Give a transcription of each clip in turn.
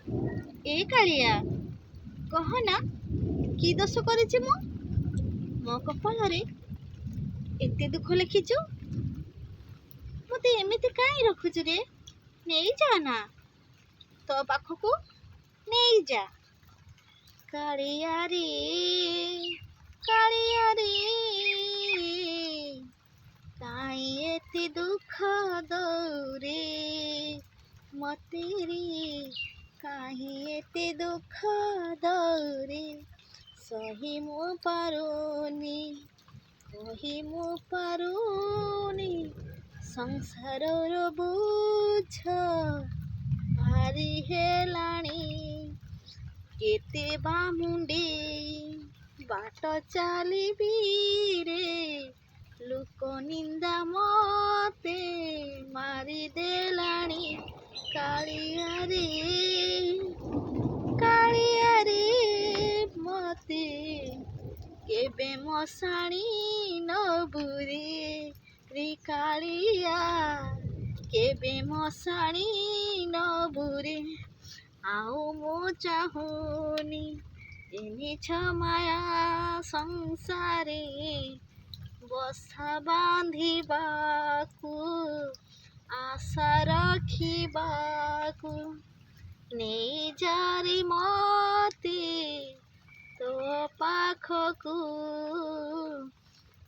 ଏ କାଳିଆ, କହ ନା କି ଦୋଷ କରିଛି ମୁଁ? ମୋ କପାଳରେ ଏତେ ଦୁଃଖ ଲେଖିଛୁ, ମୋତେ ଏମିତି କାହିଁ ରଖୁଛୁ ରେ? ନେଇଯା ନା, ତୋ ପାଖକୁ ନେଇଯା। କାଳିଆ ରେ, କାଳିଆ ରେ, କାହିଁ ଏତେ ଦୁଃଖ ଦଉରେ ମତେ ରେ, କାହିଁ ଏତେ ଦୁଃଖ ଦଉରେ? ସହି ମୁଁ ପାରୁନି, କହି ମୁଁ ପାରୁନି, ସଂସାରର ବୋଝ ଭାରି ହେଲାଣି। କେତେ ବା ମୁଣ୍ଡେଇ ବାଟ ଚାଲିବି ରେ, ଲୋକ ନିନ୍ଦା ମତେ ମାରିଦେଲାଣି। କାଳିଆ ରେ, କାଳିଆ ରେ, ମତେ କେବେ ମଶାଣି ନବୁରେ ରେ କାଳିଆ, କେବେ ମଶାଣି ନବୁରେ? ଆଉ ମୁଁ ଚାହୁଁନି ଏ ମିଛ ମାୟା ସଂସାରେ ବସା ବାନ୍ଧିବାକୁ, ଆଶା ରଖିବାକୁ। ନେଇଯା ରେ ମତେ ତୋ ପାଖକୁ,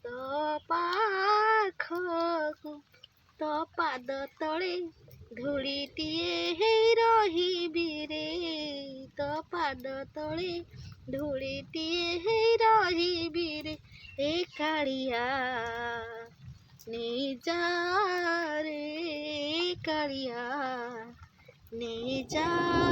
ତୋ ପାଖକୁ। ତୋ ପାଦ ତଳେ ଧୂଳିଟିଏ ହେଇ ରହିବି ରେ, ତୋ ପାଦ ତଳେ ଧୂଳିଟିଏ ହେଇ ରହିବି ରେ। ଏ କାଳିଆ, ନେଇଯା ରେ କାଳିଆ, ନେଇଯା।